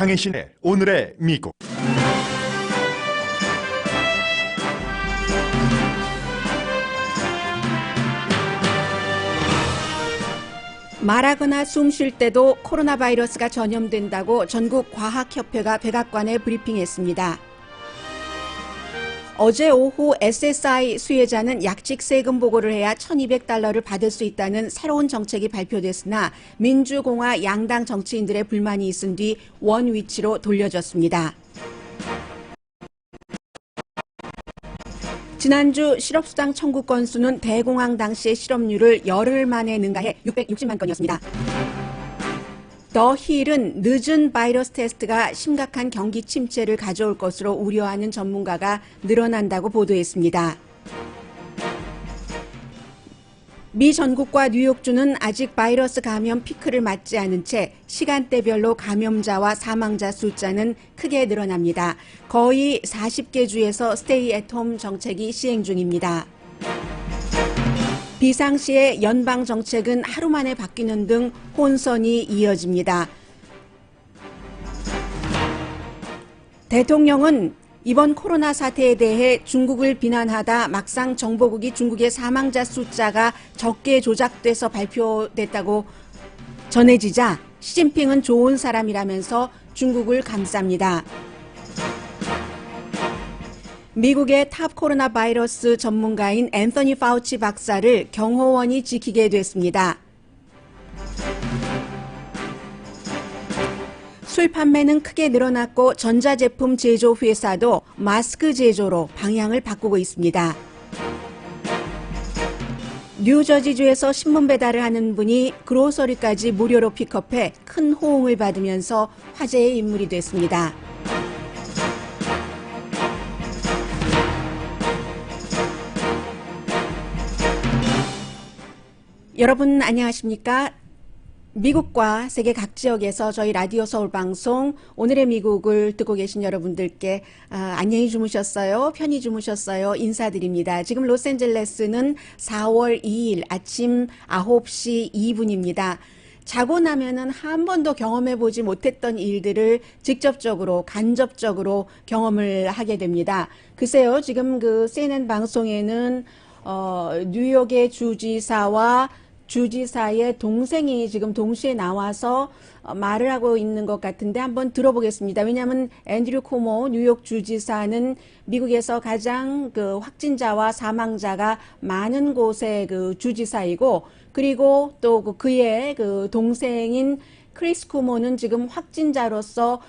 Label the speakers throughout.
Speaker 1: 강혜신의 오늘의 미국.
Speaker 2: 말하거나 숨 쉴 때도 코로나 바이러스가 전염된다고 전국과학협회가 백악관에 브리핑했습니다. 어제 오후 SSI 수혜자는 약식 세금 보고를 해야 $1,200를 받을 수 있다는 새로운 정책이 발표됐으나 민주공화 양당 정치인들의 불만이 있은 뒤 원위치로 돌려졌습니다. 지난주 실업수당 청구 건수는 대공황 당시의 실업률을 열흘 만에 능가해 660만 건이었습니다. 더 힐은 늦은 바이러스 테스트가 심각한 경기 침체를 가져올 것으로 우려하는 전문가가 늘어난다고 보도했습니다. 미 전국과 뉴욕주는 아직 바이러스 감염 피크를 맞지 않은 채 시간대별로 감염자와 사망자 숫자는 크게 늘어납니다. 거의 40개 주에서 스테이 앳홈 정책이 시행 중입니다. 비상시에 연방 정책은 하루 만에 바뀌는 등 혼선이 이어집니다. 대통령은 이번 코로나 사태에 대해 중국을 비난하다 막상 정보국이 중국의 사망자 숫자가 적게 조작돼서 발표됐다고 전해지자 시진핑은 좋은 사람이라면서 중국을 감쌉니다. 미국의 탑 코로나 바이러스 전문가인 앤서니 파우치 박사를 경호원이 지키게 됐습니다. 술 판매는 크게 늘어났고 전자제품 제조 회사도 마스크 제조로 방향을 바꾸고 있습니다. 뉴저지주에서 신문 배달을 하는 분이 그로서리까지 무료로 픽업해 큰 호응을 받으면서 화제의 인물이 됐습니다. 여러분 안녕하십니까? 미국과 세계 각 지역에서 저희 라디오 서울 방송 오늘의 미국을 듣고 계신 여러분들께 안녕히 주무셨어요? 편히 주무셨어요? 인사드립니다. 지금 로스앤젤레스는 4월 2일 아침 9시 2분입니다. 자고 나면은 한 번도 경험해보지 못했던 일들을 직접적으로 간접적으로 경험을 하게 됩니다. 글쎄요, 지금 그 CNN 방송에는 뉴욕의 주지사와 주지사의 동생이 지금 동시에 나와서 말을 하고 있는 것 같은데 한번 들어보겠습니다. 왜냐하면 앤드류 쿠모 뉴욕 주지사는 미국에서 가장 그 확진자와 사망자가 많은 곳의 그 주지사이고, 그리고 또 그의 그 동생인 크리스 쿠모는 지금 확진자로서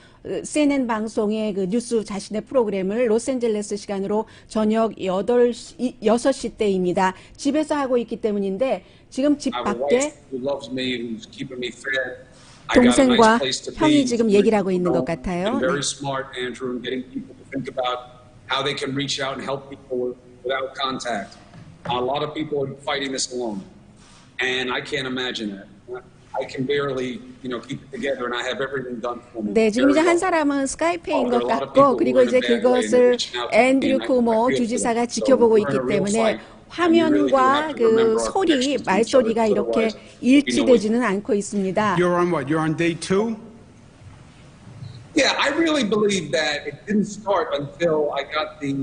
Speaker 2: CNN 방송의 그 뉴스 자신의 프로그램을 로스앤젤레스 시간으로 저녁 6시 때입니다. 집에서 하고 있기 때문인데 지금 집 밖에 동생과 형이 지금 얘기를 하고 있는 것 같아요. 네. 네, 지금 이제 한 사람은 스카이페인 것 같고, 그리고 이제 그것을 앤드류 쿠모 주지사가 지켜보고 있기 때문에 화면과 그 소리, 말소리가 이렇게 일치되지는 않고 있습니다.
Speaker 3: You're on what? You're on day 2?
Speaker 4: Yeah, I really believe that it didn't start until I got the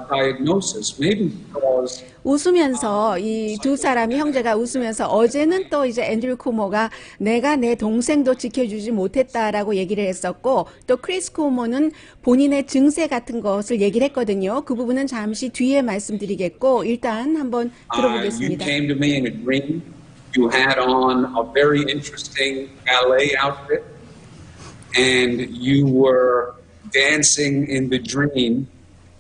Speaker 4: diagnosis. Maybe because
Speaker 2: 웃으면서 이 두 사람이 형제가 웃으면서 어제는 또 이제 앤드류 쿠모가 내가 내 동생도 지켜주지 못했다라고 얘기를 했었고, 또 크리스 쿠모는 본인의 증세 같은 것을 얘기를 했거든요. 그 부분은 잠시 뒤에 말씀드리겠고 일단 한번 들어보겠습니다.
Speaker 4: You came to me in a dream. You had on a very interesting ballet outfit. And you were dancing in the dream,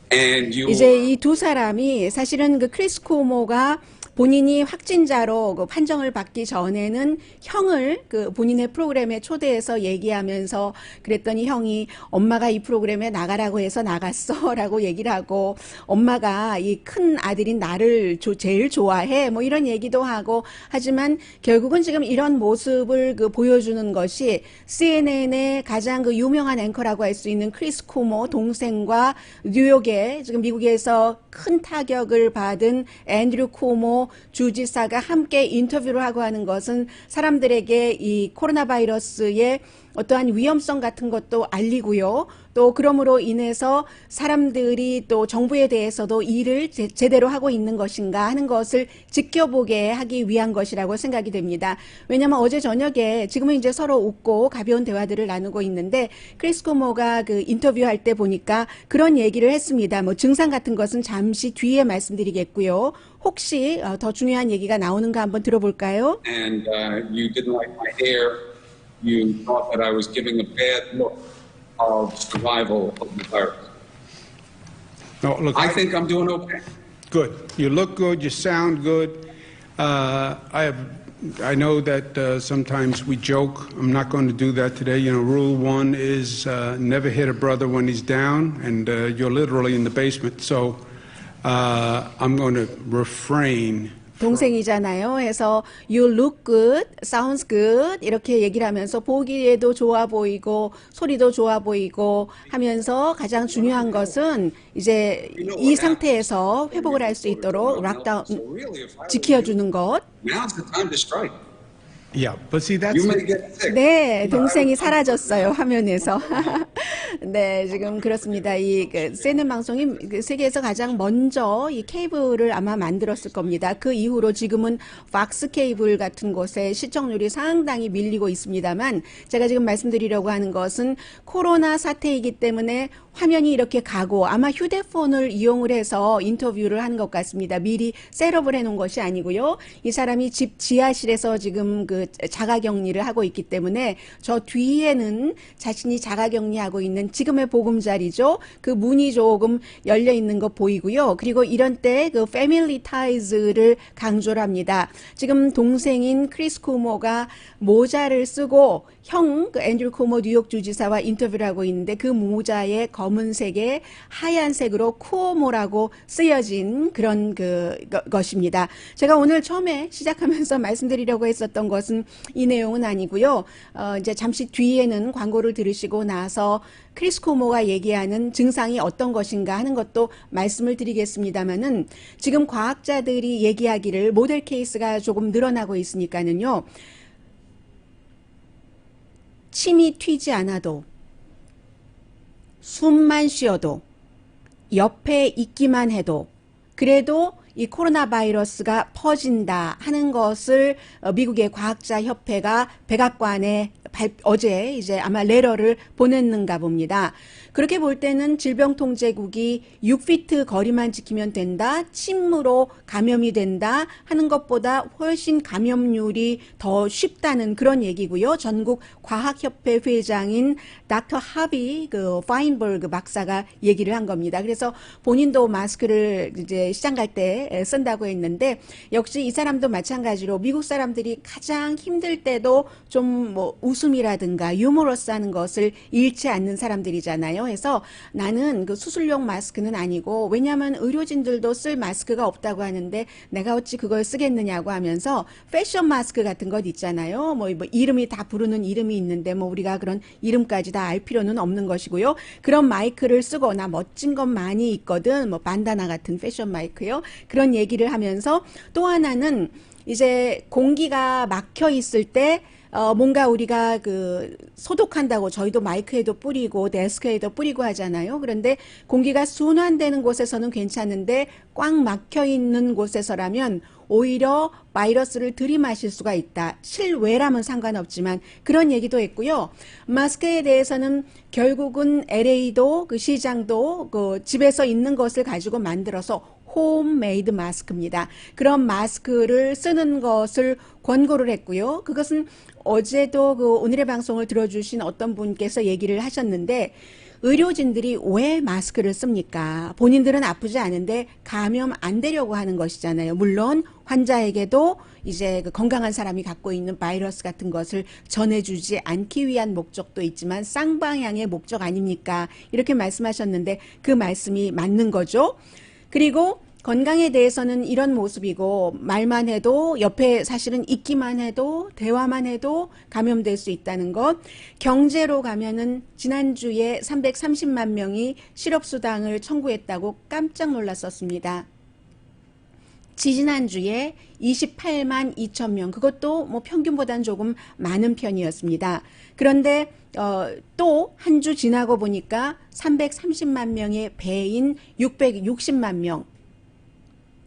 Speaker 4: and you.
Speaker 2: 이제 이 두 사람이 사실은 그 크리스 쿠모가 본인이 확진자로 그 판정을 받기 전에는 형을 그 본인의 프로그램에 초대해서 얘기하면서 그랬더니 형이 엄마가 이 프로그램에 나가라고 해서 나갔어라고 얘기를 하고, 엄마가 이 큰 아들인 나를 제일 좋아해 뭐 이런 얘기도 하고, 하지만 결국은 지금 이런 모습을 그 보여주는 것이 CNN의 가장 그 유명한 앵커라고 할 수 있는 크리스 쿠모 동생과 뉴욕에 지금 미국에서 큰 타격을 받은 앤드류 쿠모 쿠오모 주지사가 함께 인터뷰를 하고 하는 것은 사람들에게 이 코로나 바이러스의 어떠한 위험성 같은 것도 알리고요. 또 그러므로 인해서 사람들이 또 정부에 대해서도 일을 제대로 하고 있는 것인가 하는 것을 지켜보게 하기 위한 것이라고 생각이 됩니다. 왜냐하면 어제 저녁에 지금은 이제 서로 웃고 가벼운 대화들을 나누고 있는데 크리스 쿠오모가 그 인터뷰할 때 보니까 그런 얘기를 했습니다. 뭐 증상 같은 것은 잠시 뒤에 말씀드리겠고요. 혹시 더 중요한 얘기가 나오는가 한번 들어볼까요?
Speaker 4: And you didn't like my hair. You thought that I was giving a bad look of survival of the virus.
Speaker 3: No, look,
Speaker 4: I think I'm doing okay.
Speaker 3: good. You look good. You sound good. I know that sometimes we joke. I'm not going to do that today. You know, rule one is never hit a brother when he's down, and you're literally in the basement. So I'm going to refrain.
Speaker 2: 동생이잖아요. 해서 you look good, sounds good 이렇게 얘기를 하면서 보기에도 좋아 보이고 소리도 좋아 보이고 하면서 가장 중요한 것은 이제 이 상태에서 회복을 할 수 있도록 락다운 지켜주는 것.
Speaker 4: Now's the time to strike.
Speaker 3: Yeah, but see that's
Speaker 4: You may get sick.
Speaker 2: 네, 동생이 사라졌어요, 화면에서. 네, 지금 그렇습니다. 이 CNN 방송이 세계에서 가장 먼저 이 케이블을 아마 만들었을 겁니다. 그 이후로 지금은 팍스 케이블 같은 곳에 시청률이 상당히 밀리고 있습니다만 제가 지금 말씀드리려고 하는 것은 코로나 사태이기 때문에 화면이 이렇게 가고 아마 휴대폰을 이용을 해서 인터뷰를 하는 것 같습니다. 미리 셋업을 해놓은 것이 아니고요. 이 사람이 집 지하실에서 지금 그 자가격리를 하고 있기 때문에 저 뒤에는 자신이 자가격리하고 있는 지금의 보금자리죠. 그 문이 조금 열려 있는 거 보이고요. 그리고 이런 때 그 패밀리 타이즈를 강조를 합니다. 지금 동생인 크리스 쿠오모가 모자를 쓰고 형 그 앤드류 쿠오모 뉴욕 주지사와 인터뷰를 하고 있는데 그 모자에 검은색에 하얀색으로 쿠오모라고 쓰여진 그런 것입니다. 제가 오늘 처음에 시작하면서 말씀드리려고 했었던 것은 이 내용은 아니고요. 이제 잠시 뒤에는 광고를 들으시고 나서 크리스 쿠오모가 얘기하는 증상이 어떤 것인가 하는 것도 말씀을 드리겠습니다만은 지금 과학자들이 얘기하기를 모델 케이스가 조금 늘어나고 있으니까는요. 침이 튀지 않아도 숨만 쉬어도 옆에 있기만 해도 그래도 이 코로나 바이러스가 퍼진다 하는 것을 미국의 과학자 협회가 백악관에 어제 이제 아마 레터를 보냈는가 봅니다. 그렇게 볼 때는 질병통제국이 6피트 거리만 지키면 된다, 침으로 감염이 된다 하는 것보다 훨씬 감염률이 더 쉽다는 그런 얘기고요. 전국 과학협회 회장인 닥터 하비 파인버그 박사가 얘기를 한 겁니다. 그래서 본인도 마스크를 이제 시장 갈 때 쓴다고 했는데 역시 이 사람도 마찬가지로 미국 사람들이 가장 힘들 때도 좀 뭐 웃음이라든가 유머러스한 것을 잃지 않는 사람들이잖아요. 해서 나는 그 수술용 마스크는 아니고 왜냐하면 의료진들도 쓸 마스크가 없다고 하는데 내가 어찌 그걸 쓰겠느냐고 하면서 패션 마스크 같은 것 있잖아요. 뭐 이름이 다 부르는 이름이 있는데 뭐 우리가 그런 이름까지 다 알 필요는 없는 것이고요. 그런 마이크를 쓰고 나 멋진 것 많이 있거든. 뭐 반다나 같은 패션 마이크요. 그런 얘기를 하면서 또 하나는 이제 공기가 막혀 있을 때 뭔가 우리가 소독한다고 저희도 마이크에도 뿌리고 데스크에도 뿌리고 하잖아요. 그런데 공기가 순환되는 곳에서는 괜찮은데 꽉 막혀 있는 곳에서라면 오히려 바이러스를 들이마실 수가 있다. 실외라면 상관없지만 그런 얘기도 했고요. 마스크에 대해서는 결국은 LA도 그 시장도 그 집에서 있는 것을 가지고 만들어서 홈메이드 마스크입니다. 그런 마스크를 쓰는 것을 권고를 했고요. 그것은 어제도 오늘의 방송을 들어주신 어떤 분께서 얘기를 하셨는데 의료진들이 왜 마스크를 씁니까? 본인들은 아프지 않은데 감염 안 되려고 하는 것이잖아요. 물론 환자에게도 이제 건강한 사람이 갖고 있는 바이러스 같은 것을 전해주지 않기 위한 목적도 있지만 쌍방향의 목적 아닙니까? 이렇게 말씀하셨는데 그 말씀이 맞는 거죠. 그리고 건강에 대해서는 이런 모습이고 말만 해도 옆에 사실은 있기만 해도 대화만 해도 감염될 수 있다는 것. 경제로 가면은 지난주에 330만 명이 실업수당을 청구했다고 깜짝 놀랐었습니다. 지지난주에 28만 2천 명, 그것도 뭐 평균보다는 조금 많은 편이었습니다. 그런데 또 한 주 지나고 보니까 330만 명의 배인 660만 명,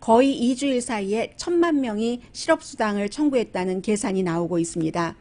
Speaker 2: 거의 2주일 사이에 1,000만 명이 실업수당을 청구했다는 계산이 나오고 있습니다.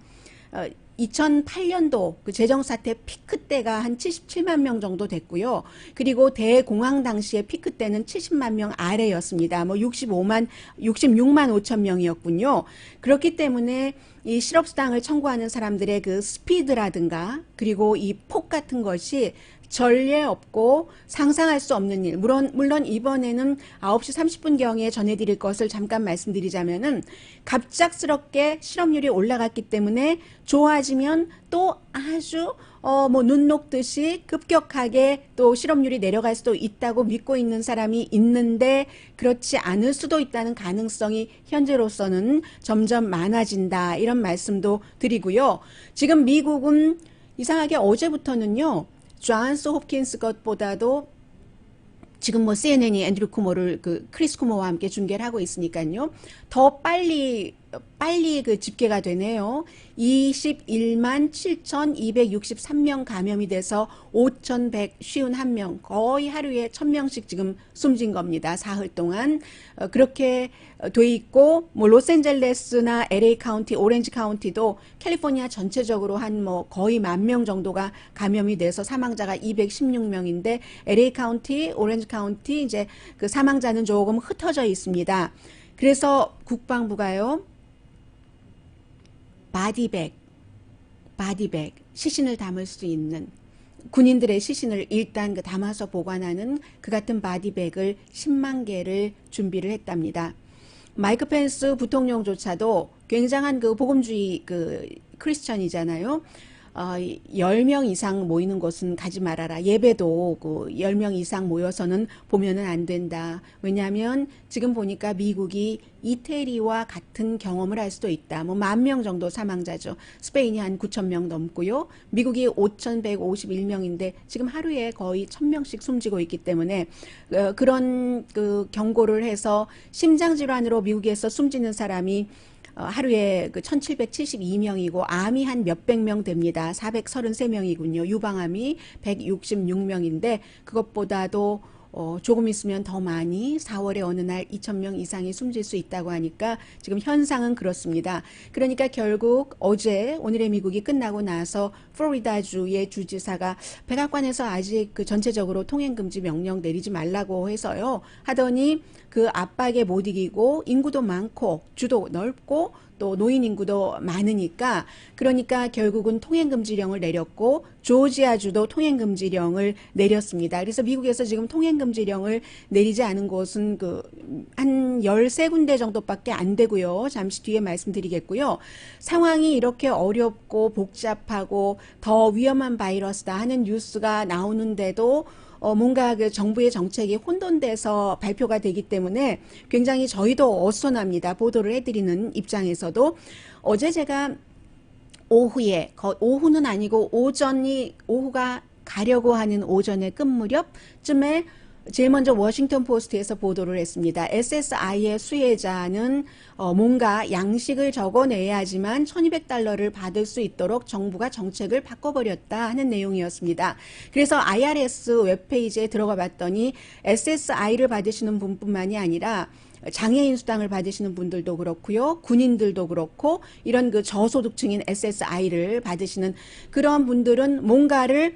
Speaker 2: 2008년도 그 재정사태 피크 때가 한 77만 명 정도 됐고요. 그리고 대공황 당시의 피크 때는 70만 명 아래였습니다. 뭐 66만 5천 명이었군요. 그렇기 때문에 이 실업수당을 청구하는 사람들의 그 스피드라든가 그리고 이 폭 같은 것이 전례 없고 상상할 수 없는 일. 물론 이번에는 9시 30분경에 전해드릴 것을 잠깐 말씀드리자면은 갑작스럽게 실업률이 올라갔기 때문에 좋아지면 또 아주 뭐 눈 녹듯이 급격하게 또 실업률이 내려갈 수도 있다고 믿고 있는 사람이 있는데 그렇지 않을 수도 있다는 가능성이 현재로서는 점점 많아진다. 이런 말씀도 드리고요. 지금 미국은 이상하게 어제부터는요. 존스 홉킨스 것보다도 지금 뭐 CNN이 앤드류 쿠모를 크리스 쿠모와 함께 중계를 하고 있으니까요. 더 빨리 그 집계가 되네요. 21만 7,263명 감염이 돼서 5,151명, 거의 하루에 1,000명씩 지금 숨진 겁니다. 사흘 동안. 그렇게 돼 있고, 뭐 로스앤젤레스나 LA 카운티, 오렌지 카운티도 캘리포니아 전체적으로 한 뭐 거의 10,000명 정도가 감염이 돼서 사망자가 216명인데 LA 카운티, 오렌지 카운티 이제 그 사망자는 조금 흩어져 있습니다. 그래서 국방부가요. 바디백, 시신을 담을 수 있는 군인들의 시신을 일단 담아서 보관하는 그 같은 바디백을 10만 개를 준비를 했답니다. 마이크 펜스 부통령조차도 굉장한 그 복음주의 그 크리스천이잖아요. 10명 이상 모이는 곳은 가지 말아라. 예배도 그 10명 이상 모여서는 보면은 안 된다. 왜냐하면 지금 보니까 미국이 이태리와 같은 경험을 할 수도 있다. 뭐 10,000명 정도 사망자죠. 스페인이 한 9,000명 넘고요. 미국이 5,151명인데 지금 하루에 거의 1,000명씩 숨지고 있기 때문에 그런 그 경고를 해서 심장질환으로 미국에서 숨지는 사람이 하루에 그 1,772명이고 암이 한 몇백 명 됩니다. 433명이군요. 유방암이 166명인데 그것보다도 조금 있으면 더 많이 4월에 어느 날 2,000명 이상이 숨질 수 있다고 하니까 지금 현상은 그렇습니다. 그러니까 결국 어제 오늘의 미국이 끝나고 나서 플로리다주의 주지사가 백악관에서 아직 그 전체적으로 통행금지 명령 내리지 말라고 해서요. 하더니 그 압박에 못 이기고 인구도 많고 주도 넓고 또 노인 인구도 많으니까 그러니까 결국은 통행금지령을 내렸고 조지아주도 통행금지령을 내렸습니다. 그래서 미국에서 지금 통행금지령을 내리지 않은 곳은 한 13군데 정도밖에 안 되고요. 잠시 뒤에 말씀드리겠고요. 상황이 이렇게 어렵고 복잡하고 더 위험한 바이러스다 하는 뉴스가 나오는데도 뭔가 그 정부의 정책이 혼돈돼서 발표가 되기 때문에 굉장히 저희도 어수선합니다. 보도를 해드리는 입장에서도. 어제 제가 오후에, 오후는 아니고 오후가 가려고 하는 오전의 끝 무렵쯤에 제일 먼저 워싱턴 포스트에서 보도를 했습니다. SSI의 수혜자는 뭔가 양식을 적어내야지만 $1,200를 받을 수 있도록 정부가 정책을 바꿔버렸다 하는 내용이었습니다. 그래서 IRS 웹페이지에 들어가 봤더니 SSI를 받으시는 분뿐만이 아니라 장애인 수당을 받으시는 분들도 그렇고요. 군인들도 그렇고 이런 그 저소득층인 SSI를 받으시는 그런 분들은 뭔가를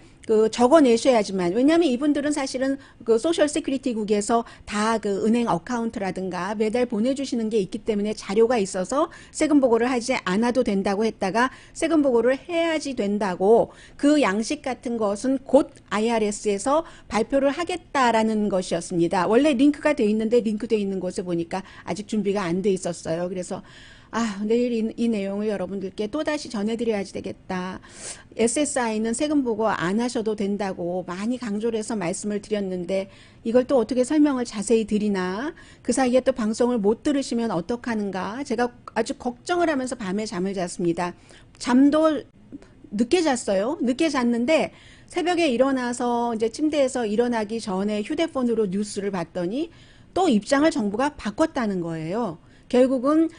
Speaker 2: 적어내셔야지만, 왜냐하면 이분들은 사실은 그 소셜 세큐리티국에서 다 그 은행 어카운트라든가 매달 보내주시는 게 있기 때문에 자료가 있어서 세금 보고를 하지 않아도 된다고 했다가 세금 보고를 해야지 된다고 그 양식 같은 것은 곧 IRS에서 발표를 하겠다라는 것이었습니다. 원래 링크가 돼 있는데 링크돼 있는 곳에 보니까 아직 준비가 안 돼 있었어요. 그래서 내일 이 내용을 여러분들께 또다시 전해드려야지 되겠다. SSI는 세금 보고 안 하셔도 된다고 많이 강조를 해서 말씀을 드렸는데 이걸 또 어떻게 설명을 자세히 드리나, 그 사이에 또 방송을 못 들으시면 어떡하는가, 제가 아주 걱정을 하면서 밤에 잠을 잤습니다. 잠도 늦게 잤어요. 늦게 잤는데 새벽에 일어나서 이제 침대에서 일어나기 전에 휴대폰으로 뉴스를 봤더니 또 입장을 정부가 바꿨다는 거예요. 결국은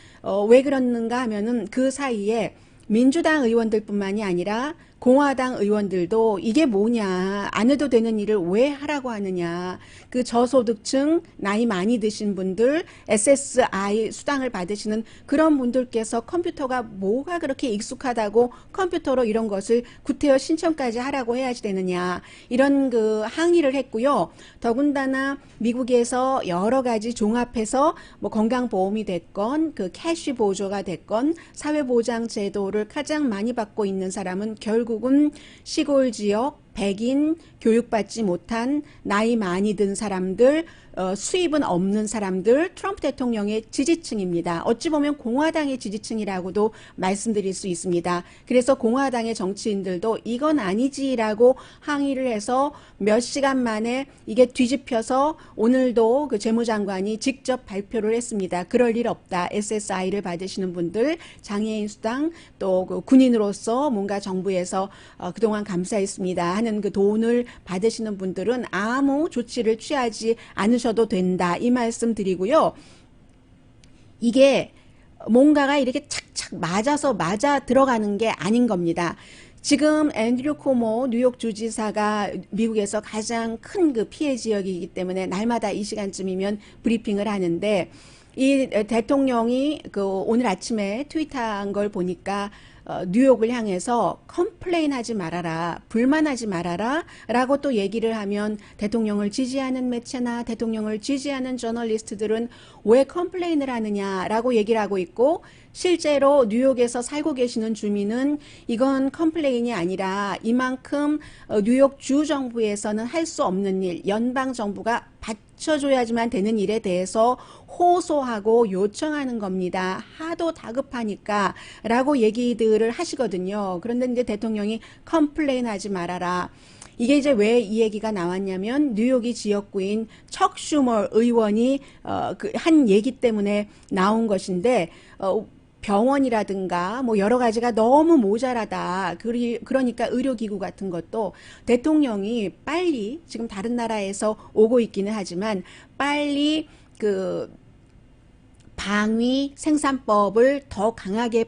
Speaker 2: 왜 그러는가 하면은 그 사이에 민주당 의원들뿐만이 아니라 공화당 의원들도 이게 뭐냐, 안 해도 되는 일을 왜 하라고 하느냐, 그 저소득층, 나이 많이 드신 분들, SSI 수당을 받으시는 그런 분들께서 컴퓨터가 뭐가 그렇게 익숙하다고 컴퓨터로 이런 것을 구태여 신청까지 하라고 해야지 되느냐, 이런 그 항의를 했고요. 더군다나 미국에서 여러 가지 종합해서 뭐 건강보험이 됐건 그 캐시 보조가 됐건 사회보장 제도를 가장 많이 받고 있는 사람은 결국은 시골 지역, 백인, 교육받지 못한 나이 많이 든 사람들, 수입은 없는 사람들, 트럼프 대통령의 지지층입니다. 어찌 보면 공화당의 지지층이라고도 말씀드릴 수 있습니다. 그래서 공화당의 정치인들도 이건 아니지라고 항의를 해서 몇 시간 만에 이게 뒤집혀서 오늘도 그 재무장관이 직접 발표를 했습니다. 그럴 일 없다. SSI를 받으시는 분들, 장애인 수당, 또 그 군인으로서 뭔가 정부에서 그동안 감사했습니다 하는 그 돈을 받으시는 분들은 아무 조치를 취하지 않으셔도 된다, 이 말씀 드리고요. 이게 뭔가가 이렇게 착착 맞아 들어가는 게 아닌 겁니다. 지금 앤드류 코모 뉴욕 주지사가 미국에서 가장 큰 그 피해 지역이기 때문에 날마다 이 시간쯤이면 브리핑을 하는데, 이 대통령이 그 오늘 아침에 트윗한 걸 보니까 뉴욕을 향해서 컴플레인하지 말아라, 불만하지 말아라 라고 또 얘기를 하면 대통령을 지지하는 매체나 대통령을 지지하는 저널리스트들은 왜 컴플레인을 하느냐라고 얘기를 하고 있고, 실제로 뉴욕에서 살고 계시는 주민은 이건 컴플레인이 아니라 이만큼 뉴욕 주 정부에서는 할 수 없는 일, 연방 정부가 받쳐줘야지만 되는 일에 대해서 호소하고 요청하는 겁니다. 하도 다급하니까 라고 얘기들을 하시거든요. 그런데 이제 대통령이 컴플레인 하지 말아라. 이게 이제 왜 이 얘기가 나왔냐면 뉴욕이 지역구인 척 슈머 의원이 한 얘기 때문에 나온 것인데, 병원이라든가 뭐 여러 가지가 너무 모자라다. 그러니까 의료기구 같은 것도 대통령이 빨리, 지금 다른 나라에서 오고 있기는 하지만 빨리 그 방위 생산법을 더 강하게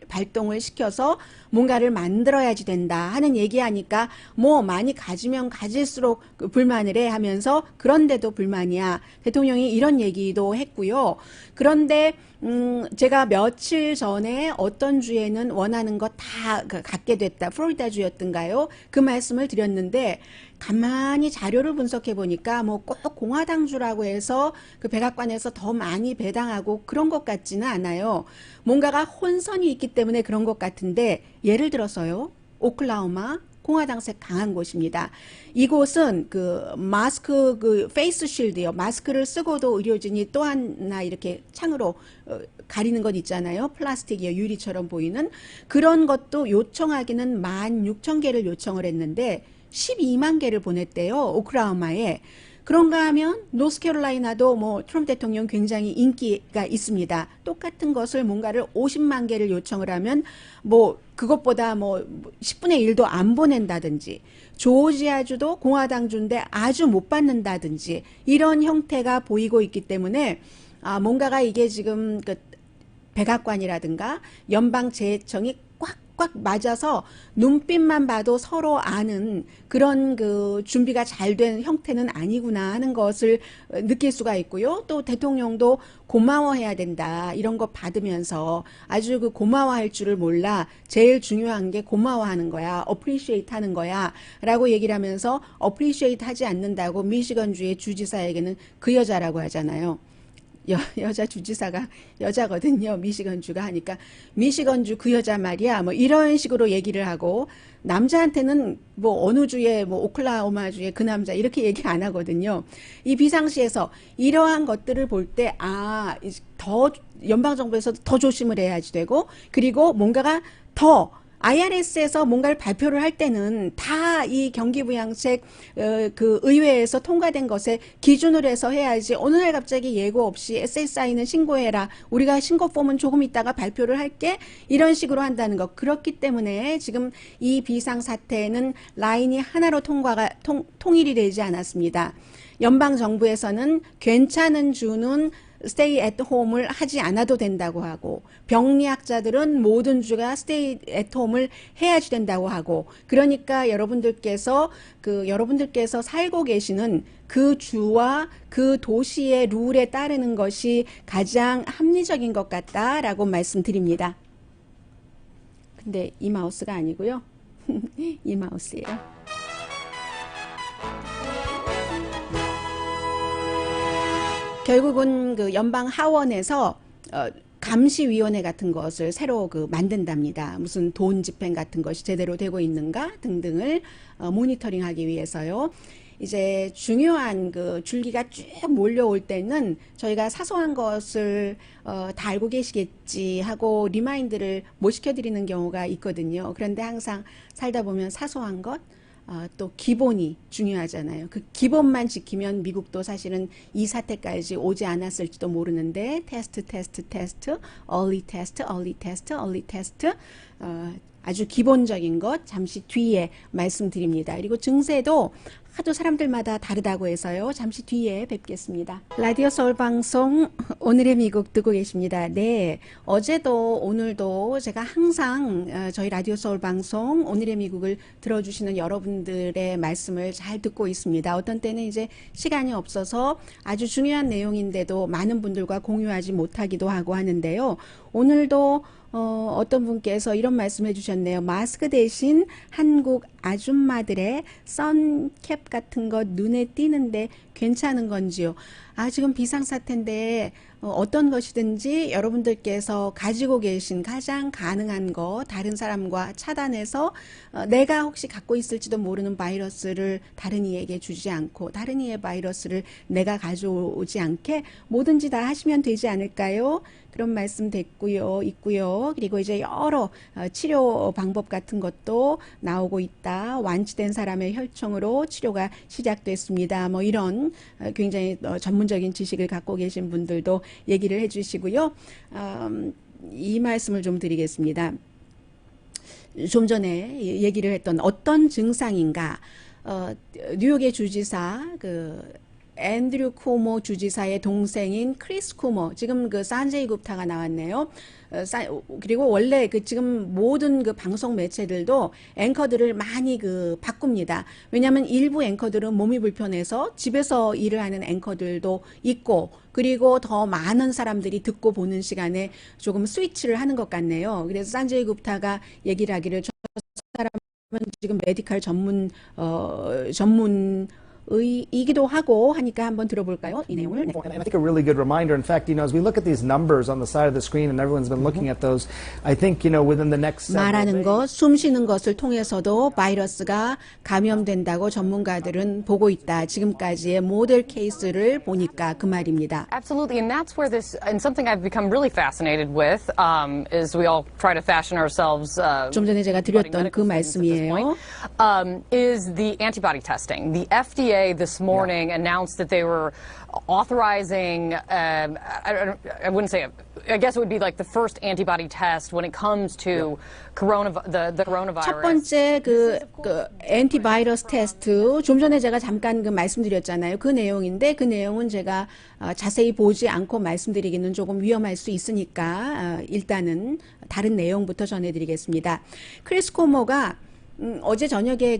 Speaker 2: 발동을 시켜서 뭔가를 만들어야지 된다 하는 얘기하니까 뭐 많이 가지면 가질수록 불만을 해 하면서, 그런데도 불만이야. 대통령이 이런 얘기도 했고요. 그런데 제가 며칠 전에 어떤 주에는 원하는 거 다 갖게 됐다, 플로리다 주였던가요? 그 말씀을 드렸는데 가만히 자료를 분석해 보니까 뭐 꼭 공화당주라고 해서 그 백악관에서 더 많이 배당하고 그런 것 같지는 않아요. 뭔가가 혼선이 있기 때문에 그런 것 같은데, 예를 들어서요, 오클라호마 공화당색 강한 곳입니다. 이곳은 그 마스크, 그 페이스 쉴드요, 마스크를 쓰고도 의료진이 또 하나 이렇게 창으로 가리는 것 있잖아요. 플라스틱이요, 유리처럼 보이는 그런 것도 요청하기는 16,000개를 요청을 했는데 12만 개를 보냈대요, 오클라호마에. 그런가 하면 노스캐롤라이나도 뭐 트럼프 대통령 굉장히 인기가 있습니다. 똑같은 것을 뭔가를 50만 개를 요청을 하면 뭐 그것보다 뭐 10분의 1도 안 보낸다든지, 조지아주도 공화당주인데 아주 못 받는다든지 이런 형태가 보이고 있기 때문에 뭔가가 이게 지금 그 백악관이라든가 연방재해청이 꽉 맞아서 눈빛만 봐도 서로 아는 그런 그 준비가 잘 된 형태는 아니구나 하는 것을 느낄 수가 있고요. 또 대통령도 고마워해야 된다, 이런 거 받으면서 아주 그 고마워할 줄을 몰라, 제일 중요한 게 고마워하는 거야, appreciate 하는 거야 라고 얘기를 하면서, appreciate 하지 않는다고 미시건주의 주지사에게는 그 여자라고 하잖아요. 여자 주지사가 여자거든요. 미시건주가 하니까 미시건주 그 여자 말이야, 뭐 이런 식으로 얘기를 하고, 남자한테는 뭐 어느 주에 뭐 오클라호마 주에 그 남자 이렇게 얘기 안 하거든요. 이 비상시에서 이러한 것들을 볼 때 더 연방정부에서 더 조심을 해야지 되고, 그리고 뭔가가 더 IRS에서 뭔가를 발표를 할 때는 다 이 경기부양책 그 의회에서 통과된 것에 기준으로 해서 해야지 어느 날 갑자기 예고 없이 SSI는 신고해라. 우리가 신고 폼은 조금 있다가 발표를 할게. 이런 식으로 한다는 것. 그렇기 때문에 지금 이 비상사태는 라인이 하나로 통일이 되지 않았습니다. 연방정부에서는 괜찮은 주는 stay at home을 하지 않아도 된다고 하고 병리학자들은 모든 주가 stay at home을 해야지 된다고 하고 그러니까 여러분들께서 살고 계시는 그 주와 그 도시의 룰에 따르는 것이 가장 합리적인 것 같다라고 말씀드립니다. 근데 이 마우스가 아니고요. 이 마우스예요. 결국은 그 연방 하원에서 감시위원회 같은 것을 새로 만든답니다. 무슨 돈 집행 같은 것이 제대로 되고 있는가 등등을 모니터링하기 위해서요. 이제 중요한 그 줄기가 쭉 몰려올 때는 저희가 사소한 것을 다 알고 계시겠지 하고 리마인드를 못 시켜드리는 경우가 있거든요. 그런데 항상 살다 보면 사소한 것, 또 기본이 중요하잖아요. 그 기본만 지키면 미국도 사실은 이 사태까지 오지 않았을지도 모르는데 테스트, early test, 아주 기본적인 것 잠시 뒤에 말씀드립니다. 그리고 증세도 하도 사람들마다 다르다고 해서요. 잠시 뒤에 뵙겠습니다. 라디오 서울 방송 오늘의 미국 듣고 계십니다. 네, 어제도 오늘도 제가 항상 저희 라디오 서울 방송 오늘의 미국을 들어주시는 여러분들의 말씀을 잘 듣고 있습니다. 어떤 때는 이제 시간이 없어서 아주 중요한 내용인데도 많은 분들과 공유하지 못하기도 하고 하는데요. 오늘도 어떤 분께서 이런 말씀 해주셨네요. 마스크 대신 한국 아줌마들의 선캡 같은 것 눈에 띄는데 괜찮은 건지요? 지금 비상사태인데 어떤 것이든지 여러분들께서 가지고 계신 가장 가능한 거 다른 사람과 차단해서 내가 혹시 갖고 있을지도 모르는 바이러스를 다른 이에게 주지 않고 다른 이의 바이러스를 내가 가져오지 않게 뭐든지 다 하시면 되지 않을까요? 그런 말씀 있고요. 그리고 이제 여러 치료 방법 같은 것도 나오고 있다. 완치된 사람의 혈청으로 치료가 시작됐습니다. 뭐 이런 굉장히 전문적인 지식을 갖고 계신 분들도 얘기를 해주시고요. 이 말씀을 좀 드리겠습니다. 좀 전에 얘기를 했던 어떤 증상인가, 뉴욕의 주지사 앤드류 쿠모 주지사의 동생인 크리스 쿠모, 지금 산제이 굽타가 나왔네요. 그리고 원래 지금 모든 방송 매체들도 앵커들을 많이 바꿉니다. 왜냐하면 일부 앵커들은 몸이 불편해서 집에서 일을 하는 앵커들도 있고, 그리고 더 많은 사람들이 듣고 보는 시간에 조금 스위치를 하는 것 같네요. 그래서 산제이 굽타가 얘기를 하기를 저 사람은 지금 메디컬 전문의이기도 하고 하니까 한번 들어볼까요? 이 내용을.
Speaker 5: And I think a really good reminder. In fact, as we look at these numbers on the side of the screen, and everyone's been looking at those, I think, within the next several
Speaker 2: 말하는
Speaker 5: days.
Speaker 2: 것, 숨 쉬는 것을 통해서도 바이러스가 감염된다고 전문가들은 보고 있다. 지금까지의 모델 케이스를 보니까 그 말입니다.
Speaker 6: Absolutely, and that's where and something I've become really fascinated with, is we all try to fashion ourselves.
Speaker 2: 좀 전에 제가 드렸던 그 말씀이에요.
Speaker 6: Is the antibody testing. The FDA this morning announced that they were authorizing, I wouldn't say, I guess it would be like the first antibody test when it comes to the coronavirus.
Speaker 2: 첫 번째 엔티바이러스 테스트, 좀 전에 제가 잠깐 말씀드렸잖아요. 그 내용인데 그 내용은 제가 자세히 보지 않고 말씀드리기는 조금 위험할 수 있으니까 일단은 다른 내용부터 전해드리겠습니다. 크리스 코모가 어제 저녁에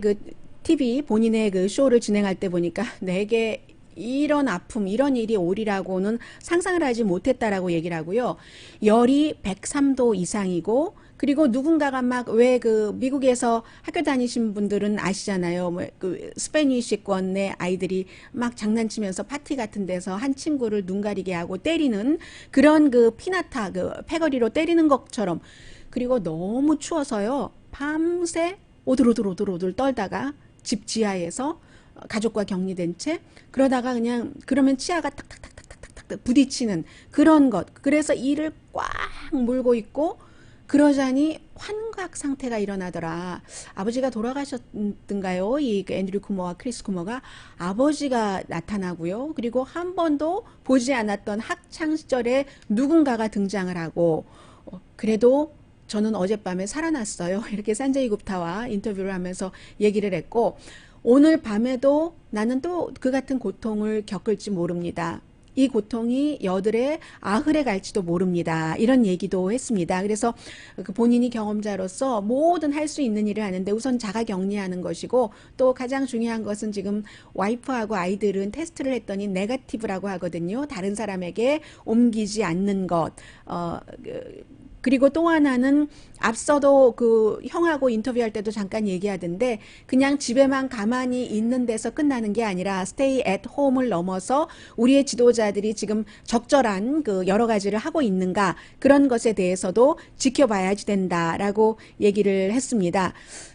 Speaker 2: TV 본인의 쇼를 진행할 때 보니까 내게 이런 아픔, 이런 일이 오리라고는 상상을 하지 못했다라고 얘기를 하고요. 열이 103도 이상이고, 그리고 누군가가 왜 미국에서 학교 다니신 분들은 아시잖아요. 스페니쉬권의 아이들이 막 장난치면서 파티 같은 데서 한 친구를 눈 가리게 하고 때리는 그런 피나타, 패거리로 때리는 것처럼. 그리고 너무 추워서요. 밤새 오들오들 떨다가 집 지하에서 가족과 격리된 채 그러다가 그러면 치아가 탁탁탁탁탁탁 부딪히는 그런 것. 그래서 이를 꽉 물고 있고 그러자니 환각 상태가 일어나더라. 아버지가 돌아가셨던가요? 이 앤드류 쿠머와 크리스 쿠머가 아버지가 나타나고요. 그리고 한 번도 보지 않았던 학창 시절에 누군가가 등장을 하고 그래도 저는 어젯밤에 살아났어요. 이렇게 산제이 굽타와 인터뷰를 하면서 얘기를 했고 오늘 밤에도 나는 또 그 같은 고통을 겪을지 모릅니다. 이 고통이 여들의 아흐에 갈지도 모릅니다. 이런 얘기도 했습니다. 그래서 그 본인이 경험자로서 모든 할 수 있는 일을 하는데 우선 자가 격리하는 것이고 또 가장 중요한 것은 지금 와이프하고 아이들은 테스트를 했더니 네거티브라고 하거든요. 다른 사람에게 옮기지 않는 것. 그리고 또 하나는 앞서도 그 형하고 인터뷰할 때도 잠깐 얘기하던데 그냥 집에만 가만히 있는 데서 끝나는 게 아니라 stay at home을 넘어서 우리의 지도자들이 지금 적절한 그 여러 가지를 하고 있는가 그런 것에 대해서도 지켜봐야지 된다라고 얘기를 했습니다.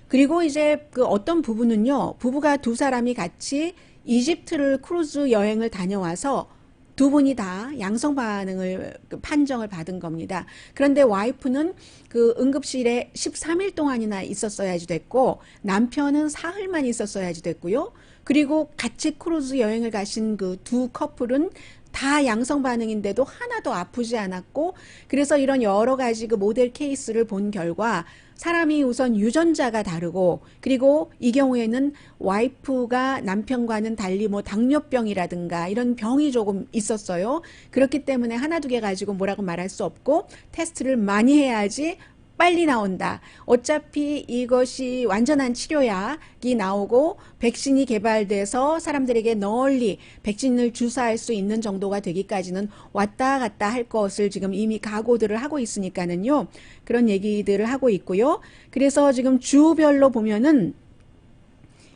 Speaker 2: 그리고 이제 그 어떤 부부는요, 부부가 두 사람이 같이 이집트를 크루즈 여행을 다녀와서 두 분이 다 양성 반응을 판정을 받은 겁니다. 그런데 와이프는 그 응급실에 13일 동안이나 있었어야지 됐고 남편은 사흘만 있었어야지 됐고요. 그리고 같이 크루즈 여행을 가신 그 두 커플은 다 양성 반응인데도 하나도 아프지 않았고 그래서 이런 여러 가지 그 모델 케이스를 본 결과 사람이 우선 유전자가 다르고 그리고 이 경우에는 와이프가 남편과는 달리 뭐 당뇨병이라든가 이런 병이 조금 있었어요. 그렇기 때문에 하나 두 개 가지고 뭐라고 말할 수 없고 테스트를 많이 해야지 빨리 나온다. 어차피 이것이 완전한 치료약이 나오고 백신이 개발돼서 사람들에게 널리 백신을 주사할 수 있는 정도가 되기까지는 왔다 갔다 할 것을 지금 이미 각오들을 하고 있으니까는요. 그런 얘기들을 하고 있고요. 그래서 지금 주별로 보면은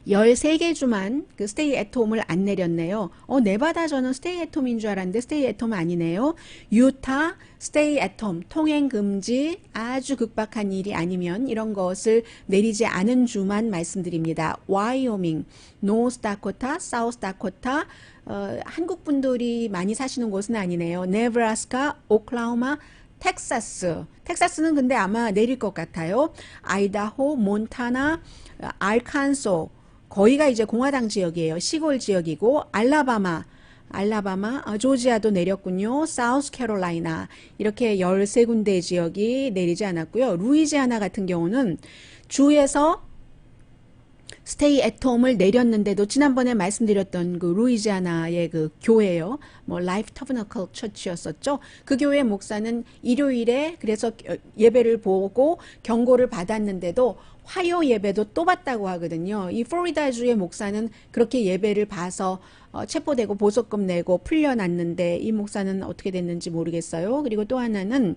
Speaker 2: 13개 주만 그 스테이 애트홈을 안 내렸네요. 네바다 저는 스테이 애트홈인 줄 알았는데 스테이 애트홈 아니네요. 유타 스테이 애트홈 통행 금지 아주 급박한 일이 아니면 이런 것을 내리지 않은 주만 말씀드립니다. 와이오밍, 노스다코타, 사우스다코타 한국 분들이 많이 사시는 곳은 아니네요. 네브라스카, 오클라호마, 텍사스는 근데 아마 내릴 것 같아요. 아이다호, 몬타나, 알칸소 거기가 이제 공화당 지역이에요. 시골 지역이고 알라바마, 조지아도 내렸군요. 사우스캐롤라이나 이렇게 13군데 지역이 내리지 않았고요. 루이지아나 같은 경우는 주에서 스테이 애트홈을 내렸는데도 지난번에 말씀드렸던 그 루이지아나의 그 교회요. 뭐 라이프 터버너클 처치였었죠. 그 교회 목사는 일요일에 그래서 예배를 보고 경고를 받았는데도 화요 예배도 또 받다고 하거든요. 이 플로리다주의 목사는 그렇게 예배를 봐서 체포되고 보석금 내고 풀려났는데 이 목사는 어떻게 됐는지 모르겠어요. 그리고 또 하나는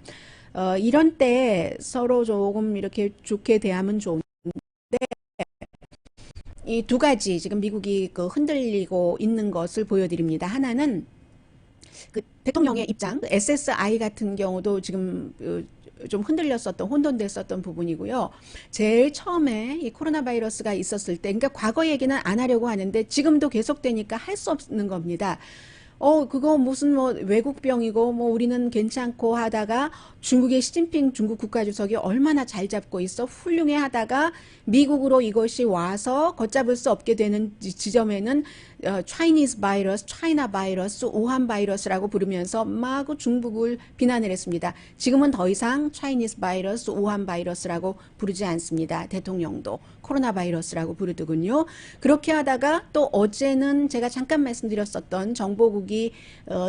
Speaker 2: 이런 때 서로 조금 이렇게 좋게 대하면 좋은데 이 두 가지 지금 미국이 그 흔들리고 있는 것을 보여드립니다. 하나는 그 대통령의 입장, SSI 같은 경우도 지금 좀 흔들렸었던, 혼돈됐었던 부분이고요. 제일 처음에 이 코로나 바이러스가 있었을 때, 그러니까 과거 얘기는 안 하려고 하는데 지금도 계속되니까 할 수 없는 겁니다. 그거 무슨 뭐 외국병이고 뭐 우리는 괜찮고 하다가 중국의 시진핑 중국 국가주석이 얼마나 잘 잡고 있어 훌륭해 하다가 미국으로 이것이 와서 걷잡을 수 없게 되는 지점에는 Chinese 바이러스, 차이나 바이러스, 우한 바이러스라고 부르면서 마구 중국을 비난을 했습니다. 지금은 더 이상 Chinese 바이러스, 우한 바이러스라고 부르지 않습니다. 대통령도 코로나 바이러스라고 부르더군요. 그렇게 하다가 또 어제는 제가 잠깐 말씀드렸었던 정보국이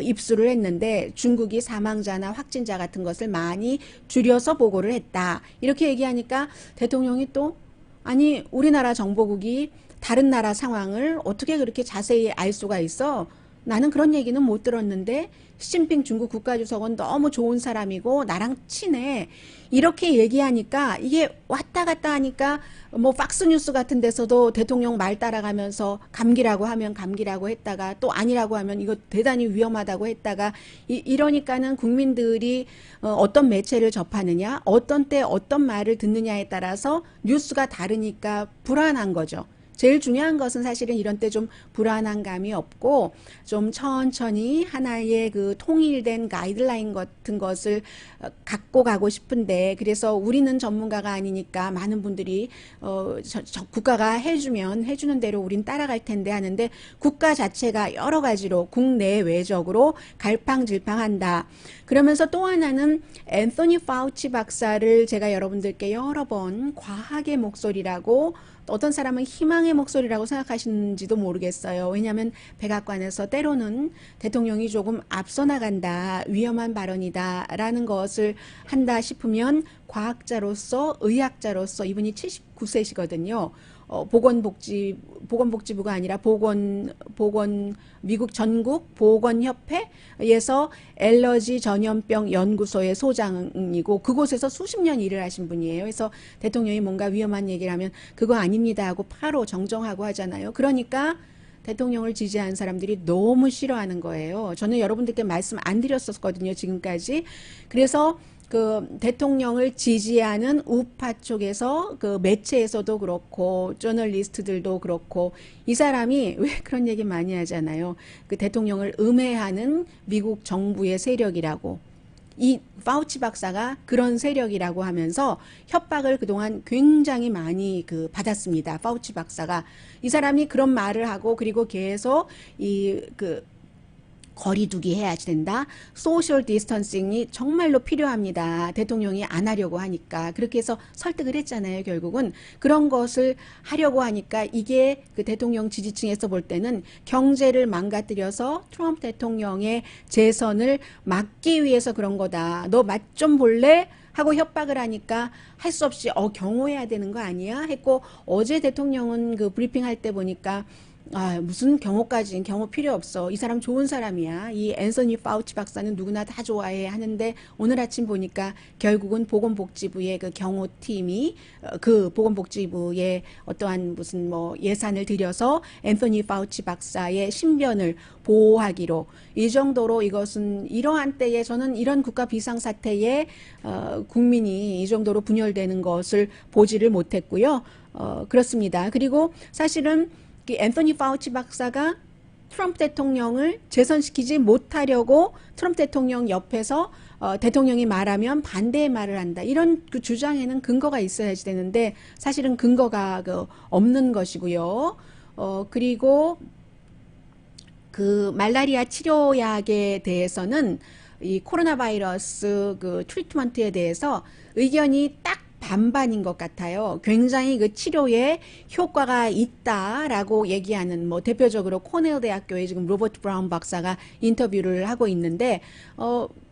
Speaker 2: 입수를 했는데 중국이 사망자나 확진자 같은 것을 많이 줄여서 보고를 했다. 이렇게 얘기하니까 대통령이 또 아니 우리나라 정보국이 다른 나라 상황을 어떻게 그렇게 자세히 알 수가 있어? 나는 그런 얘기는 못 들었는데 시진핑 중국 국가주석은 너무 좋은 사람이고 나랑 친해. 이렇게 얘기하니까 이게 왔다 갔다 하니까 뭐 팍스뉴스 같은 데서도 대통령 말 따라가면서 감기라고 하면 감기라고 했다가 또 아니라고 하면 이거 대단히 위험하다고 했다가 이러니까는 국민들이 어떤 매체를 접하느냐 어떤 때 어떤 말을 듣느냐에 따라서 뉴스가 다르니까 불안한 거죠. 제일 중요한 것은 사실은 이런 때 좀 불안한 감이 없고 좀 천천히 하나의 그 통일된 가이드라인 같은 것을 갖고 가고 싶은데, 그래서 우리는 전문가가 아니니까 많은 분들이 국가가 해주는 대로 우린 따라갈 텐데 하는데, 국가 자체가 여러 가지로 국내외적으로 갈팡질팡한다. 그러면서 또 하나는 앤서니 파우치 박사를 제가 여러분들께 여러 번 과학의 목소리라고, 어떤 사람은 희망의 목소리라고 생각하시는지도 모르겠어요. 왜냐하면 백악관에서 때로는 대통령이 조금 앞서 나간다, 위험한 발언이다 라는 것을 한다 싶으면 과학자로서, 의학자로서, 이분이 79세시거든요. 보건복지부가 아니라 미국 전국 보건협회에서 엘러지 전염병 연구소의 소장이고, 그곳에서 수십 년 일을 하신 분이에요. 그래서 대통령이 뭔가 위험한 얘기를 하면 그거 아닙니다 하고 바로 정정하고 하잖아요. 그러니까 대통령을 지지하는 사람들이 너무 싫어하는 거예요. 저는 여러분들께 말씀 안 드렸었거든요, 지금까지. 그래서 그 대통령을 지지하는 우파 쪽에서, 그 매체에서도 그렇고 저널리스트들도 그렇고, 이 사람이 왜 그런 얘기 많이 하잖아요. 그 대통령을 음해하는 미국 정부의 세력이라고. 이 파우치 박사가 그런 세력이라고 하면서 협박을 그동안 굉장히 많이 받았습니다. 파우치 박사가. 이 사람이 그런 말을 하고, 그리고 계속 거리두기 해야 된다. 소셜 디스턴싱이 정말로 필요합니다. 대통령이 안 하려고 하니까. 그렇게 해서 설득을 했잖아요, 결국은. 그런 것을 하려고 하니까 이게 그 대통령 지지층에서 볼 때는 경제를 망가뜨려서 트럼프 대통령의 재선을 막기 위해서 그런 거다. 너 맛 좀 볼래? 하고 협박을 하니까 할 수 없이 경호해야 되는 거 아니야? 했고, 어제 대통령은 그 브리핑 할 때 보니까 무슨 경호까지는, 경호 필요 없어. 이 사람 좋은 사람이야. 이 앤서니 파우치 박사는 누구나 다 좋아해 하는데, 오늘 아침 보니까 결국은 보건복지부의 그 경호팀이 그 보건복지부의 어떠한 무슨 예산을 들여서 앤서니 파우치 박사의 신변을 보호하기로, 이 정도로 이것은 이러한 때에 저는 이런 국가 비상사태에 국민이 이 정도로 분열되는 것을 보지를 못했고요. 그렇습니다. 그리고 사실은 앤서니 파우치 박사가 트럼프 대통령을 재선시키지 못하려고 트럼프 대통령 옆에서 대통령이 말하면 반대의 말을 한다. 이런 그 주장에는 근거가 있어야지 되는데 사실은 근거가 없는 것이고요. 그리고 그 말라리아 치료약에 대해서는 이 코로나 바이러스 그 트리트먼트에 대해서 의견이 딱 반반인 것 같아요. 굉장히 그 치료에 효과가 있다라고 얘기하는, 대표적으로 코넬 대학교의 지금 로버트 브라운 박사가 인터뷰를 하고 있는데,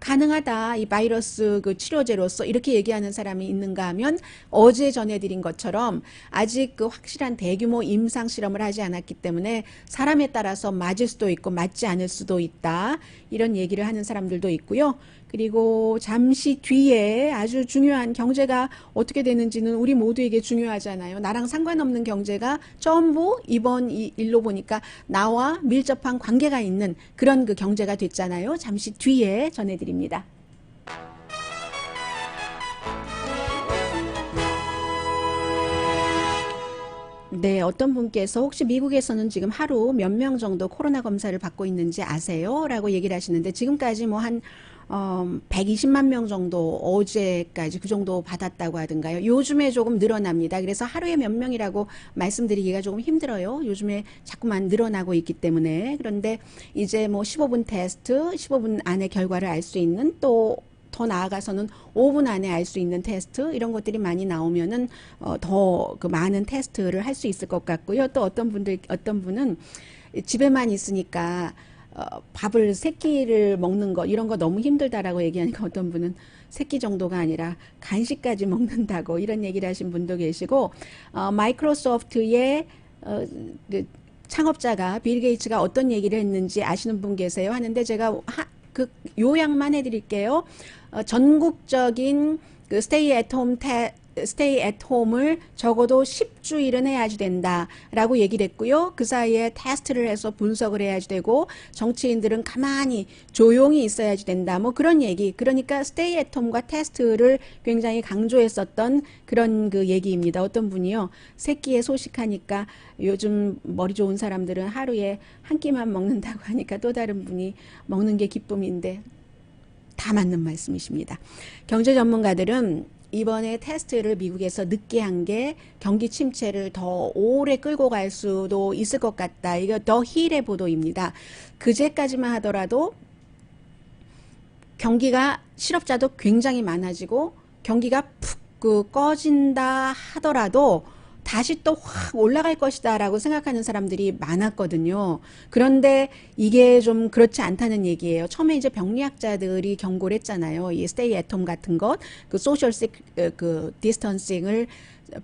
Speaker 2: 가능하다, 이 바이러스 그 치료제로서, 이렇게 얘기하는 사람이 있는가 하면, 어제 전해드린 것처럼 아직 그 확실한 대규모 임상 실험을 하지 않았기 때문에 사람에 따라서 맞을 수도 있고 맞지 않을 수도 있다, 이런 얘기를 하는 사람들도 있고요. 그리고 잠시 뒤에 아주 중요한, 경제가 어떻게 되는지는 우리 모두에게 중요하잖아요. 나랑 상관없는 경제가 전부 이번 일로 보니까 나와 밀접한 관계가 있는 그런 그 경제가 됐잖아요. 잠시 뒤에 전해드립니다. 네, 어떤 분께서 혹시 미국에서는 지금 하루 몇 명 정도 코로나 검사를 받고 있는지 아세요? 라고 얘기를 하시는데, 지금까지 한 120만 명 정도, 어제까지 그 정도 받았다고 하던가요. 요즘에 조금 늘어납니다. 그래서 하루에 몇 명이라고 말씀드리기가 조금 힘들어요. 요즘에 자꾸만 늘어나고 있기 때문에. 그런데 이제 15분 테스트, 15분 안에 결과를 알 수 있는, 또 더 나아가서는 5분 안에 알 수 있는 테스트, 이런 것들이 많이 나오면은 더 그 많은 테스트를 할 수 있을 것 같고요. 또 어떤 분은 집에만 있으니까 밥을 3끼를 먹는 거, 이런 거 너무 힘들다라고 얘기하니까, 어떤 분은 3끼 정도가 아니라 간식까지 먹는다고 이런 얘기를 하신 분도 계시고, 마이크로소프트의 창업자가 빌 게이츠가 어떤 얘기를 했는지 아시는 분 계세요? 하는데 제가 요약만 해드릴게요. 전국적인 그 스테이 앳 홈 스테이 앳 홈을 적어도 10주일은 해야지 된다라고 얘기를 했고요. 그 사이에 테스트를 해서 분석을 해야지 되고 정치인들은 가만히 조용히 있어야지 된다. 뭐 그런 얘기. 그러니까 스테이 앳 홈과 테스트를 굉장히 강조했었던 그런 그 얘기입니다. 어떤 분이요. 새끼에 소식하니까 요즘 머리 좋은 사람들은 하루에 한 끼만 먹는다고 하니까 또 다른 분이 먹는 게 기쁨인데 다 맞는 말씀이십니다. 경제 전문가들은 이번에 테스트를 미국에서 늦게 한 게 경기 침체를 더 오래 끌고 갈 수도 있을 것 같다. 이거 더 힐의 보도입니다. 그제까지만 하더라도 경기가 실업자도 굉장히 많아지고 경기가 푹 꺼진다 하더라도 다시 또 확 올라갈 것이다 라고 생각하는 사람들이 많았거든요. 그런데 이게 좀 그렇지 않다는 얘기예요. 처음에 이제 병리학자들이 경고를 했잖아요. 이 스테이 앳 홈 같은 것, 그 소셜 그 디스턴싱을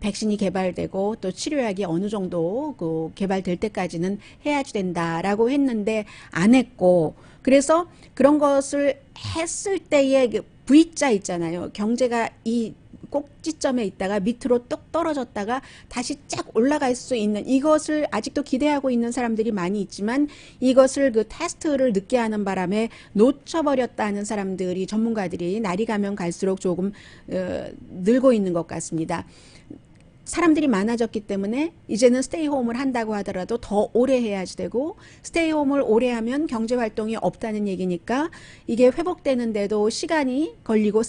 Speaker 2: 백신이 개발되고 또 치료약이 어느 정도 그 개발될 때까지는 해야지 된다라고 했는데 안 했고, 그래서 그런 것을 했을 때의 그 V자 있잖아요. 경제가 이 꼭지점에 있다가 밑으로 뚝 떨어졌다가 다시 쫙 올라갈 수 있는, 이것을 아직도 기대하고 있는 사람들이 많이 있지만 이것을 그 테스트를 늦게 하는 바람에 놓쳐버렸다는 사람들이, 전문가들이 날이 가면 갈수록 조금 늘고 있는 것 같습니다. 사람들이 많아졌기 때문에 이제는 스테이홈을 한다고 하더라도 더 오래 해야지 되고, 스테이홈을 오래 하면 경제활동이 없다는 얘기니까 이게 회복되는데도 시간이 걸리고,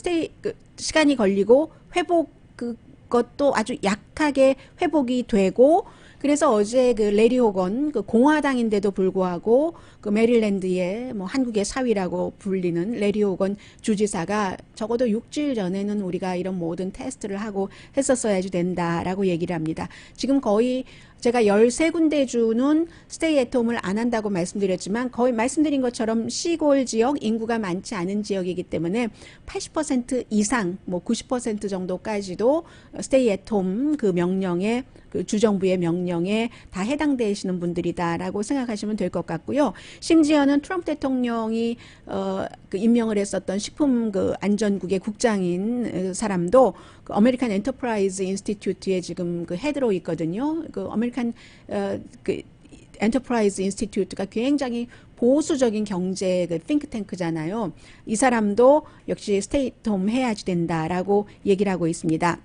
Speaker 2: 시간이 걸리고 회복 그것도 아주 약하게 회복이 되고, 그래서 어제 그 레리 호건, 그 공화당인데도 불구하고 그 메릴랜드의 뭐 한국의 사위라고 불리는 레리 호건 주지사가 적어도 6주일 전에는 우리가 이런 모든 테스트를 하고 했었어야지 된다라고 얘기를 합니다. 지금 거의 제가 13군데 주는 스테이 앳 홈을 안 한다고 말씀드렸지만 거의 말씀드린 것처럼 시골 지역, 인구가 많지 않은 지역이기 때문에 80% 이상, 뭐 90% 정도까지도 스테이 앳 홈 그 명령에, 그 주정부의 명령에 다 해당되시는 분들이다라고 생각하시면 될 것 같고요. 심지어는 트럼프 대통령이 그 임명을 했었던 식품 그 안전국의 국장인 사람도 그 아메리칸 엔터프라이즈 인스티튜트에 지금 그 헤드로 있거든요. 그 아메리칸 그 엔터프라이즈 인스티튜트가 굉장히 보수적인 경제 그 띵크탱크잖아요. 이 사람도 역시 스테이 홈 해야지 된다라고 얘기를 하고 있습니다.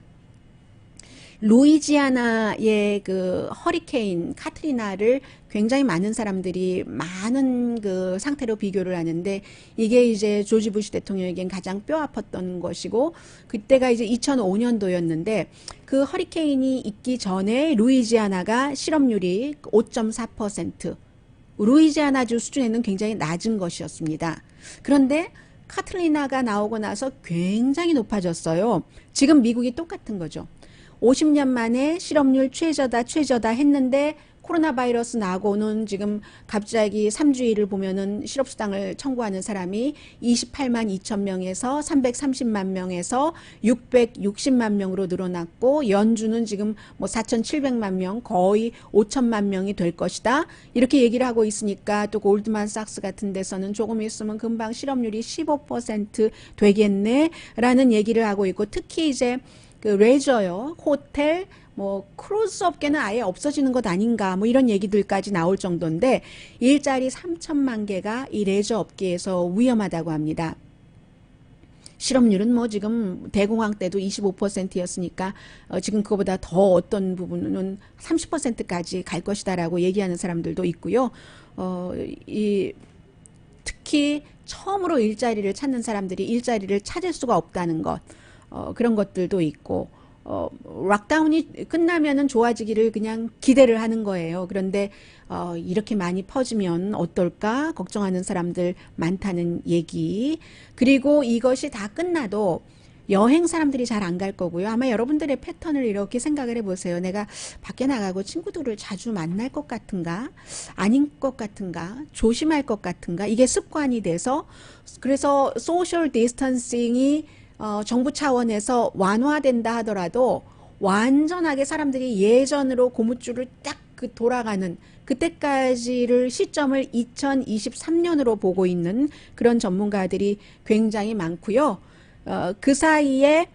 Speaker 2: 루이지아나의 그 허리케인 카트리나를 굉장히 많은 사람들이 많은 그 상태로 비교를 하는데, 이게 이제 조지 부시 대통령에겐 가장 뼈 아팠던 것이고, 그때가 이제 2005년도였는데 그 허리케인이 있기 전에 루이지아나가 실업률이 5.4%, 루이지아나주 수준에는 굉장히 낮은 것이었습니다. 그런데 카트리나가 나오고 나서 굉장히 높아졌어요. 지금 미국이 똑같은 거죠. 50년 만에 실업률 최저다 했는데 코로나 바이러스 나고는 지금 갑자기 3주일을 보면은 실업수당을 청구하는 사람이 28만 2천 명에서 330만 명에서 660만 명으로 늘어났고, 연준은 지금 뭐 4,700만 명, 거의 5천만 명이 될 것이다, 이렇게 얘기를 하고 있으니까, 또 골드만삭스 같은 데서는 조금 있으면 금방 실업률이 15% 되겠네 라는 얘기를 하고 있고, 특히 이제 그 레저요, 호텔, 뭐 크루즈 업계는 아예 없어지는 것 아닌가, 뭐 이런 얘기들까지 나올 정도인데, 일자리 3천만 개가 이 레저 업계에서 위험하다고 합니다. 실업률은 뭐 지금 대공황 때도 25%였으니까 지금 그거보다 더 어떤 부분은 30%까지 갈 것이다라고 얘기하는 사람들도 있고요. 특히 처음으로 일자리를 찾는 사람들이 일자리를 찾을 수가 없다는 것, 그런 것들도 있고, 락다운이 끝나면은 좋아지기를 그냥 기대를 하는 거예요. 그런데 이렇게 많이 퍼지면 어떨까 걱정하는 사람들 많다는 얘기. 그리고 이것이 다 끝나도 여행 사람들이 잘 안 갈 거고요. 아마 여러분들의 패턴을 이렇게 생각을 해보세요. 내가 밖에 나가고 친구들을 자주 만날 것 같은가? 아닌 것 같은가? 조심할 것 같은가? 이게 습관이 돼서, 그래서 소셜 디스턴싱이 정부 차원에서 완화된다 하더라도 완전하게 사람들이 예전으로 고무줄을 딱 그 돌아가는 그때까지를 시점을 2023년으로 보고 있는 그런 전문가들이 굉장히 많고요. 그 사이에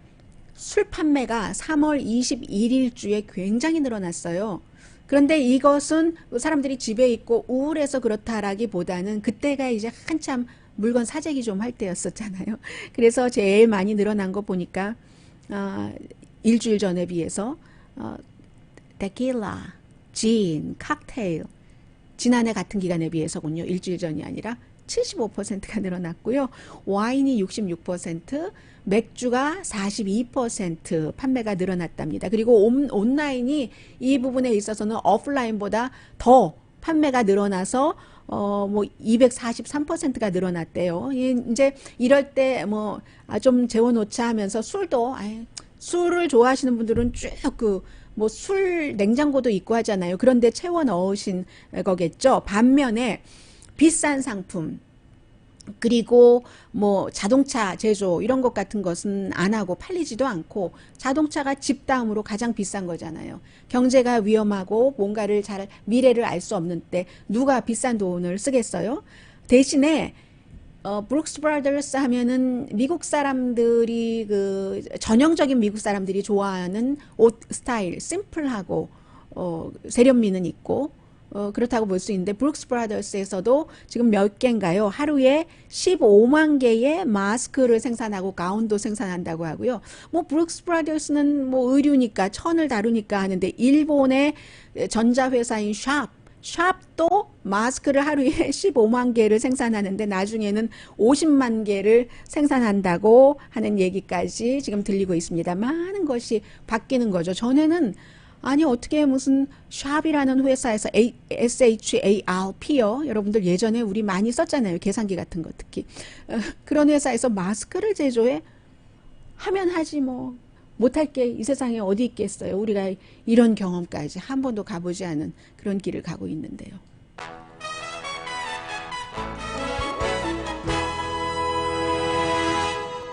Speaker 2: 술 판매가 3월 21일 주에 굉장히 늘어났어요. 그런데 이것은 사람들이 집에 있고 우울해서 그렇다라기보다는 그때가 이제 한참 물건 사재기 좀 할 때였었잖아요. 그래서 제일 많이 늘어난 거 보니까 일주일 전에 비해서 테킬라, 진, 칵테일 지난해 같은 기간에 비해서군요. 일주일 전이 아니라 75%가 늘어났고요. 와인이 66%, 맥주가 42% 판매가 늘어났답니다. 그리고 온라인이 이 부분에 있어서는 오프라인보다 더 판매가 늘어나서 뭐 243%가 늘어났대요. 이제 이럴 때 뭐 좀 재워놓자 하면서 술도 술을 좋아하시는 분들은 쭉 뭐 술 냉장고도 있고 하잖아요. 그런데 채워 넣으신 거겠죠. 반면에 비싼 상품 그리고 뭐 자동차 제조 이런 것 같은 것은 안 하고 팔리지도 않고 자동차가 집 다음으로 가장 비싼 거잖아요. 경제가 위험하고 뭔가를 잘 미래를 알 수 없는 때 누가 비싼 돈을 쓰겠어요? 대신에 브룩스 브라더스 하면은 미국 사람들이 전형적인 미국 사람들이 좋아하는 옷 스타일 심플하고 세련미는 있고 그렇다고 볼 수 있는데 브룩스 브라더스에서도 지금 몇 개인가요? 하루에 15만 개의 마스크를 생산하고 가운도 생산한다고 하고요. 뭐 브룩스 브라더스는 뭐 의류니까 천을 다루니까 하는데 일본의 전자회사인 샵도 마스크를 하루에 15만 개를 생산하는데 나중에는 50만 개를 생산한다고 하는 얘기까지 지금 들리고 있습니다. 많은 것이 바뀌는 거죠. 전에는 아니 어떻게 무슨 샵이라는 회사에서 SHARP요. 여러분들 예전에 우리 많이 썼잖아요. 계산기 같은 거 특히. 그런 회사에서 마스크를 제조해 하면 하지 뭐 못할 게 이 세상에 어디 있겠어요. 우리가 이런 경험까지 한 번도 가보지 않은 그런 길을 가고 있는데요.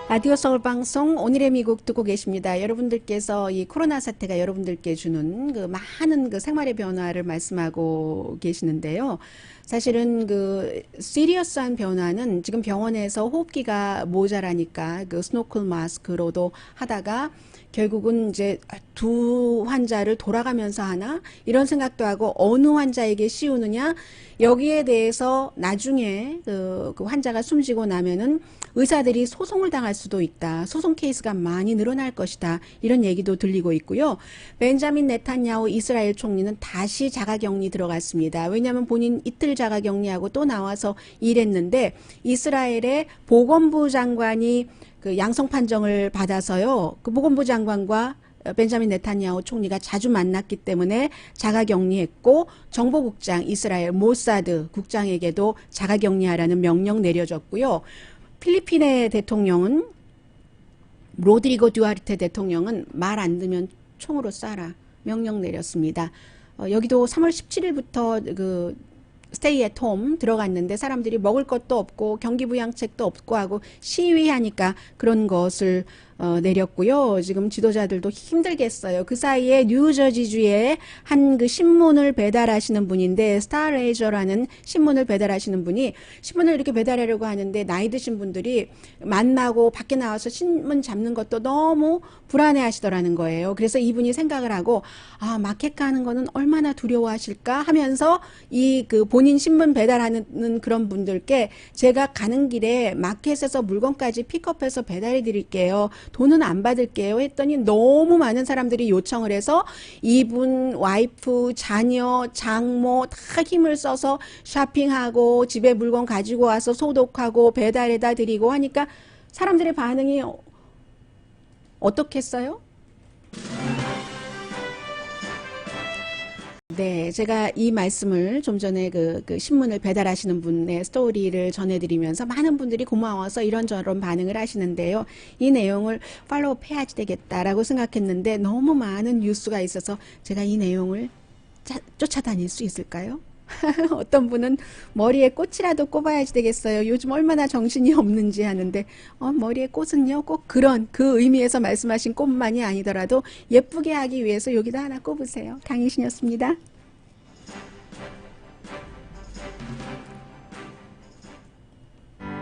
Speaker 2: 라디오 서울 방송 오늘의 미국 듣고 계십니다. 여러분들께서 이 코로나 사태가 여러분들께 주는 그 많은 그 생활의 변화를 말씀하고 계시는데요. 사실은 그 시리어스한 변화는 지금 병원에서 호흡기가 모자라니까 그 스노클 마스크로도 하다가 결국은 이제 두 환자를 돌아가면서 하나 이런 생각도 하고 어느 환자에게 씌우느냐 여기에 대해서 나중에 그 환자가 숨지고 나면은 의사들이 소송을 당할 수도 있다. 소송 케이스가 많이 늘어날 것이다. 이런 얘기도 들리고 있고요. 벤자민 네탄야후 이스라엘 총리는 다시 자가격리 들어갔습니다. 왜냐하면 본인 이틀 자가격리하고 또 나와서 일했는데 이스라엘의 보건부 장관이 그 양성 판정을 받아서요. 그 보건부 장관과 벤자민 네탄야후 총리가 자주 만났기 때문에 자가격리했고 정보국장 이스라엘 모사드 국장에게도 자가격리하라는 명령 내려졌고요. 필리핀의 대통령은 로드리고 두아르테 대통령은 말 안 듣면 총으로 쏴라 명령 내렸습니다. 여기도 3월 17일부터 그 스테이 앳 홈 들어갔는데 사람들이 먹을 것도 없고 경기부양책도 없고 하고 시위하니까 그런 것을 내렸고요. 지금 지도자들도 힘들겠어요. 그 사이에 뉴저지주에 한 그 신문을 배달하시는 분인데 스타레저라는 신문을 배달하시는 분이 신문을 이렇게 배달하려고 하는데 나이 드신 분들이 만나고 밖에 나와서 신문 잡는 것도 너무 불안해 하시더라는 거예요. 그래서 이분이 생각을 하고 마켓 가는 거는 얼마나 두려워하실까 하면서 이 그 본인 신문 배달하는 그런 분들께 제가 가는 길에 마켓에서 물건까지 픽업해서 배달해 드릴게요. 돈은 안 받을게요 했더니 너무 많은 사람들이 요청을 해서 이분 와이프, 자녀, 장모 다 힘을 써서 쇼핑하고 집에 물건 가지고 와서 소독하고 배달해다 드리고 하니까 사람들의 반응이 어떻겠어요? 네, 제가 이 말씀을 좀 전에 그 신문을 배달하시는 분의 스토리를 전해드리면서 많은 분들이 고마워서 이런저런 반응을 하시는데요. 이 내용을 팔로우업 해야지 되겠다라고 생각했는데 너무 많은 뉴스가 있어서 제가 이 내용을 쫓아다닐 수 있을까요? 어떤 분은 머리에 꽃이라도 꼽아야지 되겠어요. 요즘 얼마나 정신이 없는지 하는데 머리에 꽃은요 꼭 그런 그 의미에서 말씀하신 꽃만이 아니더라도 예쁘게 하기 위해서 여기다 하나 꼽으세요. 강희신이었습니다.